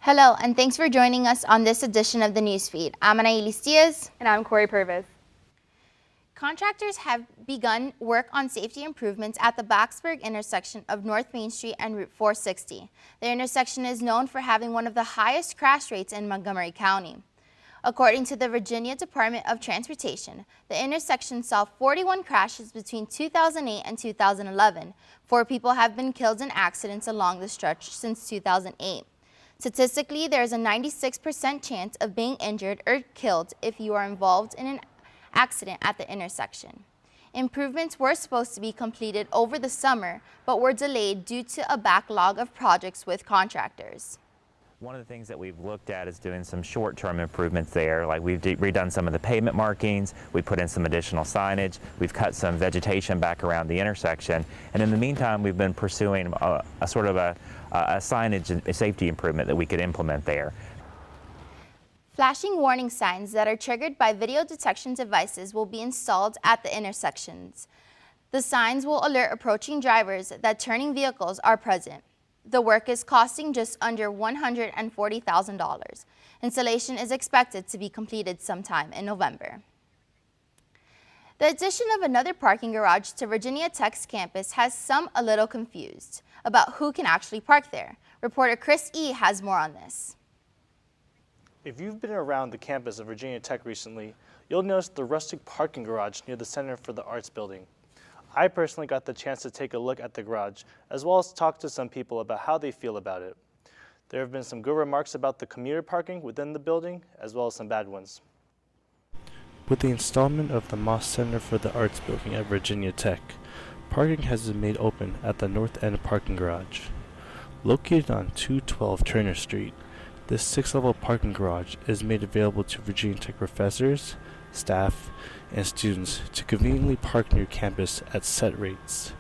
Hello, and thanks for joining us on this edition of the Newsfeed. I'm Anailis Diaz. And I'm Corey Purvis. Contractors have begun work on safety improvements at the Blacksburg intersection of North Main Street and Route 460. The intersection is known for having one of the highest crash rates in Montgomery County. According to the Virginia Department of Transportation, the intersection saw 41 crashes between 2008 and 2011. 4 people have been killed in accidents along the stretch since 2008. Statistically, there is a 96% chance of being injured or killed if you are involved in an accident at the intersection. Improvements were supposed to be completed over the summer, but were delayed due to a backlog of projects with contractors. One of the things that we've looked at is doing some short-term improvements there. Like we've redone some of the pavement markings, we put in some additional signage, we've cut some vegetation back around the intersection, and in the meantime we've been pursuing a sort of a signage and a safety improvement that we could implement there. Flashing warning signs that are triggered by video detection devices will be installed at the intersections. The signs will alert approaching drivers that turning vehicles are present. The work is costing just under $140,000. Installation is expected to be completed sometime in November. The addition of another parking garage to Virginia Tech's campus has some a little confused about who can actually park there. Reporter Chris E. has more on this. If you've been around the campus of Virginia Tech recently, you'll notice the rustic parking garage near the Center for the Arts building. I personally got the chance to take a look at the garage, as well as talk to some people about how they feel about it. There have been some good remarks about the commuter parking within the building, as well as some bad ones. With the installment of the Moss Center for the Arts building at Virginia Tech, parking has been made open at the North End parking garage. Located on 212 Turner Street, this 6-level parking garage is made available to Virginia Tech professors, staff, and students to conveniently park near campus at set rates.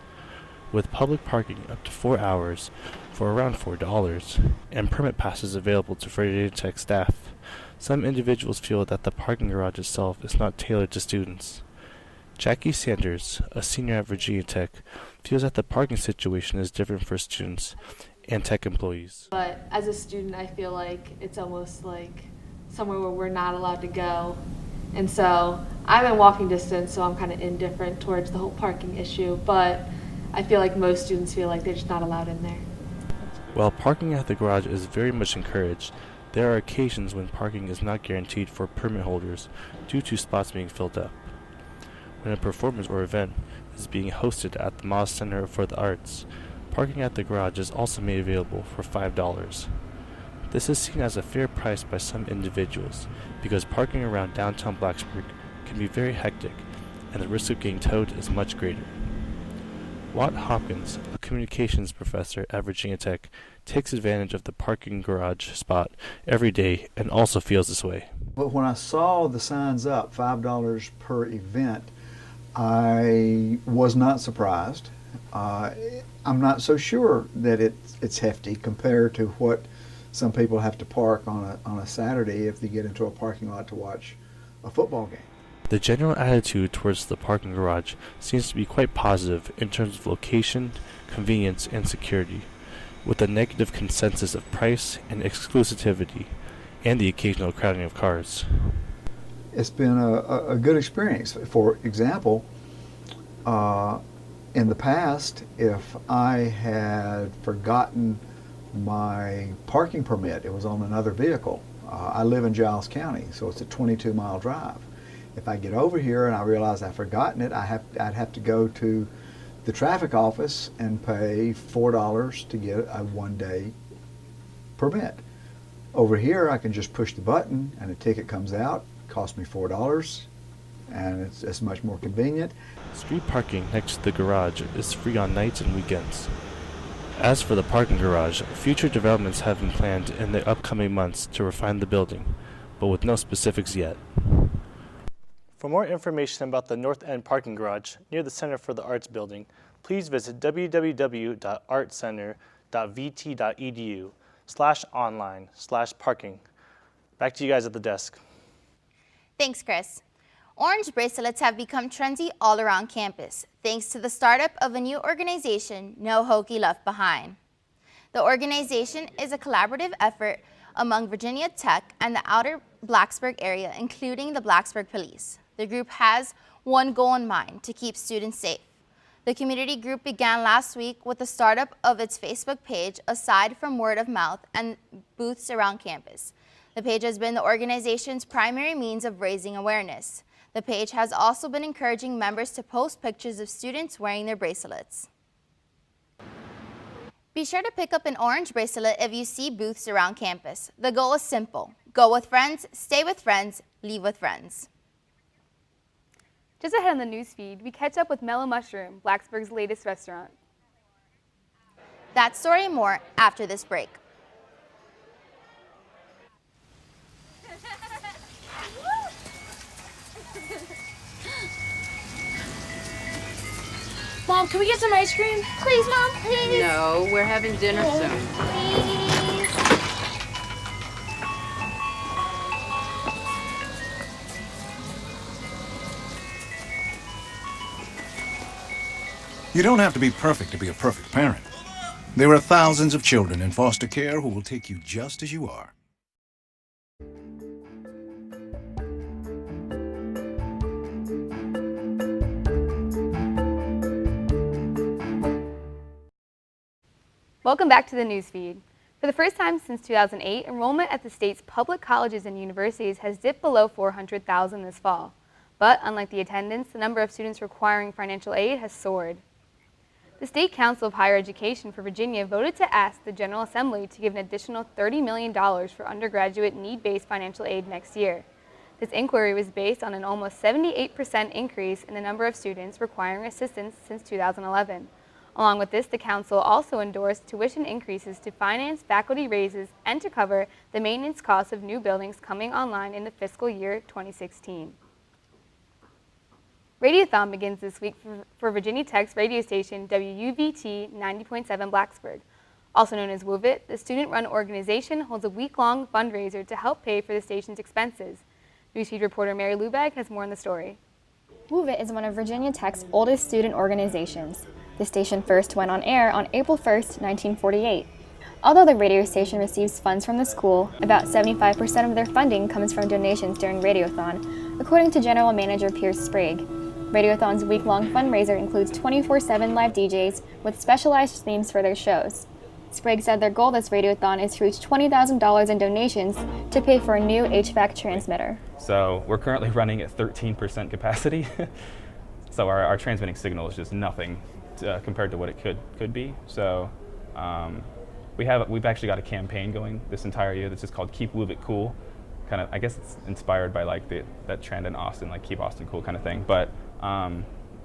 With public parking up to 4 hours for around $4 and permit passes available to Virginia Tech staff, some individuals feel that the parking garage itself is not tailored to students. Jackie Sanders, a senior at Virginia Tech, feels that the parking situation is different for students and tech employees. But as a student, I feel like it's almost like somewhere where we're not allowed to go. And so I'm in walking distance, so I'm kind of indifferent towards the whole parking issue, but I feel like most students feel like they're just not allowed in there. While parking at the garage is very much encouraged, there are occasions when parking is not guaranteed for permit holders due to spots being filled up. When a performance or event is being hosted at the Moss Center for the Arts, parking at the garage is also made available for $5. This is seen as a fair price by some individuals because parking around downtown Blacksburg can be very hectic and the risk of getting towed is much greater. Watt Hopkins, a communications professor at Virginia Tech, takes advantage of the parking garage spot every day and also feels this way. But when I saw the signs up, $5 per event, I was not surprised. I'm not so sure that it's hefty compared to what some people have to park on a Saturday if they get into a parking lot to watch a football game. The general attitude towards the parking garage seems to be quite positive in terms of location, convenience, and security, with a negative consensus of price and exclusivity, and the occasional crowding of cars. It's been a good experience. For example, in the past, if I had forgotten my parking permit, it was on another vehicle. I live in Giles County, so it's a 22-mile drive. If I get over here and I realize I've forgotten it, I'd have to go to the traffic office and pay $4 to get a one-day permit. Over here, I can just push the button and a ticket comes out, costs me $4, and it's much more convenient. Street parking next to the garage is free on nights and weekends. As for the parking garage, future developments have been planned in the upcoming months to refine the building, but with no specifics yet. For more information about the North End parking garage near the Center for the Arts building, please visit www.artcenter.vt.edu/online/parking. Back to you guys at the desk. Thanks, Chris. Orange bracelets have become trendy all around campus, thanks to the startup of a new organization, No Hokie Left Behind. The organization is a collaborative effort among Virginia Tech and the outer Blacksburg area, including the Blacksburg Police. The group has one goal in mind: to keep students safe. The community group began last week with the startup of its Facebook page, aside from word of mouth and booths around campus. The page has been the organization's primary means of raising awareness. The page has also been encouraging members to post pictures of students wearing their bracelets. Be sure to pick up an orange bracelet if you see booths around campus. The goal is simple: go with friends, stay with friends, leave with friends. Just ahead on the news feed, we catch up with Mellow Mushroom, Blacksburg's latest restaurant. That story and more after this break. Mom, can we get some ice cream? Please, Mom, please. No, we're having dinner soon. Please. You don't have to be perfect to be a perfect parent. There are thousands of children in foster care who will take you just as you are. Welcome back to the news feed. For the first time since 2008, enrollment at the state's public colleges and universities has dipped below 400,000 this fall. But unlike the attendance, the number of students requiring financial aid has soared. The State Council of Higher Education for Virginia voted to ask the General Assembly to give an additional $30 million for undergraduate need-based financial aid next year. This inquiry was based on an almost 78% increase in the number of students requiring assistance since 2011. Along with this, the Council also endorsed tuition increases to finance faculty raises and to cover the maintenance costs of new buildings coming online in the fiscal year 2016. Radiothon begins this week for Virginia Tech's radio station WUVT 90.7 Blacksburg. Also known as WUVIT, the student-run organization holds a week-long fundraiser to help pay for the station's expenses. Newsfeed reporter Mary Lubag has more on the story. WUVIT is one of Virginia Tech's oldest student organizations. The station first went on air on April 1, 1948. Although the radio station receives funds from the school, about 75% of their funding comes from donations during Radiothon, according to General Manager Pierce Sprague. Radiothon's week-long fundraiser includes 24/7 live DJs with specialized themes for their shows. Sprague said their goal this Radiothon is to reach $20,000 in donations to pay for a new HVAC transmitter. So we're currently running at 13% capacity. So our transmitting signal is just nothing compared to what it could be. So we've actually got a campaign going this entire year that's just called Keep WUVIT Cool. Kind of, I guess it's inspired by like that trend in Austin, like Keep Austin Cool kind of thing. But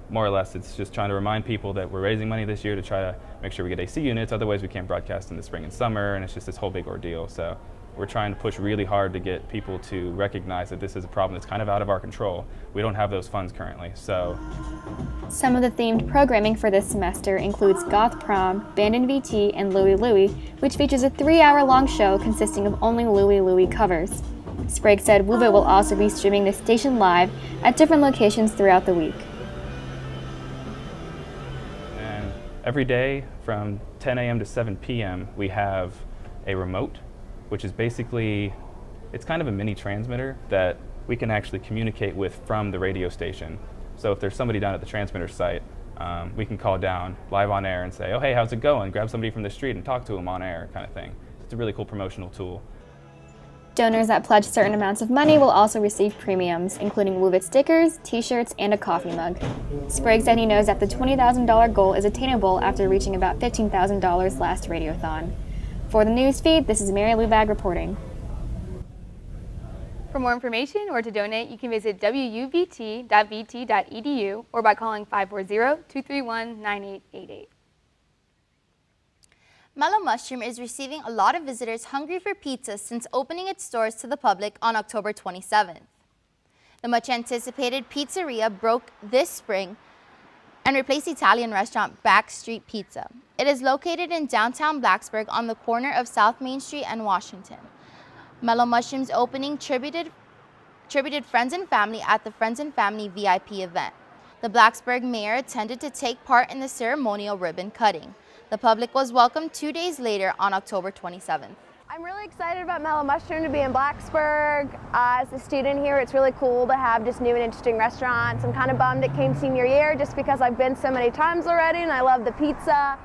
more or less, it's just trying to remind people that we're raising money this year to try to make sure we get AC units. Otherwise, we can't broadcast in the spring and summer, and it's just this whole big ordeal. So we're trying to push really hard to get people to recognize that this is a problem that's kind of out of our control. We don't have those funds currently, so. Some of the themed programming for this semester includes Goth Prom, Band and VT, and Louie Louie, which features a 3-hour-long show consisting of only Louie Louie covers. Sprague said WUVIT will also be streaming the station live at different locations throughout the week. And every day from 10 a.m. to 7 p.m. we have a remote, which is basically, it's kind of a mini transmitter that we can actually communicate with from the radio station. So if there's somebody down at the transmitter site, we can call down live on air and say, oh, hey, how's it going? Grab somebody from the street and talk to them on air, kind of thing. It's a really cool promotional tool. Donors that pledge certain amounts of money will also receive premiums, including WUVIT stickers, t-shirts, and a coffee mug. Sprague said he knows that the $20,000 goal is attainable after reaching about $15,000 last Radiothon. For the news feed, this is Mary Lubag reporting. For more information or to donate, you can visit wuvt.vt.edu or by calling 540-231-9888. Mellow Mushroom is receiving a lot of visitors hungry for pizza since opening its doors to the public on October 27th. The much-anticipated pizzeria broke this spring and replaced Italian restaurant Backstreet Pizza. It is located in downtown Blacksburg on the corner of South Main Street and Washington. Mellow Mushroom's opening tributed friends and family at the Friends and Family VIP event. The Blacksburg mayor attended to take part in the ceremonial ribbon cutting. The public was welcomed 2 days later on October 27th. I'm really excited about Mellow Mushroom to be in Blacksburg. As a student here, it's really cool to have just new and interesting restaurants. I'm kind of bummed it came senior year just because I've been so many times already and I love the pizza.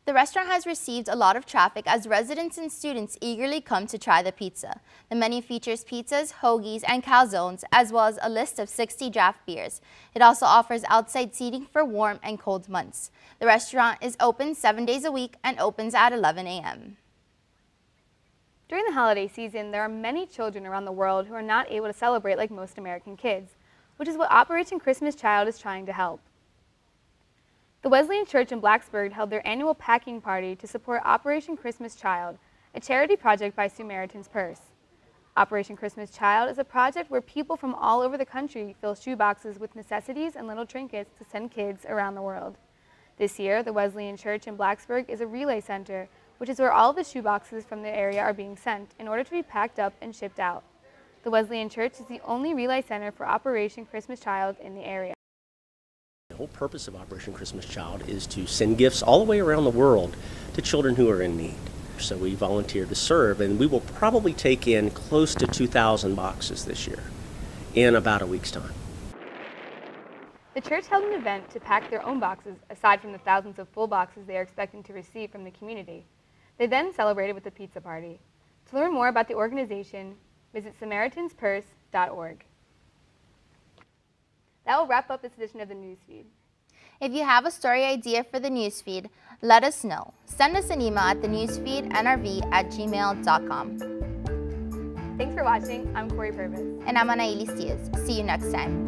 The restaurant has received a lot of traffic as residents and students eagerly come to try the pizza. The menu features pizzas, hoagies, and calzones, as well as a list of 60 draft beers. It also offers outside seating for warm and cold months. The restaurant is open 7 days a week and opens at 11 a.m. During the holiday season, there are many children around the world who are not able to celebrate like most American kids, which is what Operation Christmas Child is trying to help. The Wesleyan Church in Blacksburg held their annual packing party to support Operation Christmas Child, a charity project by Samaritan's Purse. Operation Christmas Child is a project where people from all over the country fill shoeboxes with necessities and little trinkets to send kids around the world. This year, the Wesleyan Church in Blacksburg is a relay center, which is where all of the shoeboxes from the area are being sent in order to be packed up and shipped out. The Wesleyan Church is the only relay center for Operation Christmas Child in the area. The whole purpose of Operation Christmas Child is to send gifts all the way around the world to children who are in need. So we volunteer to serve, and we will probably take in close to 2,000 boxes this year in about a week's time. The church held an event to pack their own boxes, aside from the thousands of full boxes they are expecting to receive from the community. They then celebrated with a pizza party. To learn more about the organization, visit SamaritansPurse.org. That will wrap up this edition of the Newsfeed. If you have a story idea for the newsfeed, let us know. Send us an email at thenewsfeednrv@gmail.com. Thanks for watching. I'm Corey Purvis. And I'm Anailis Diaz. See you next time.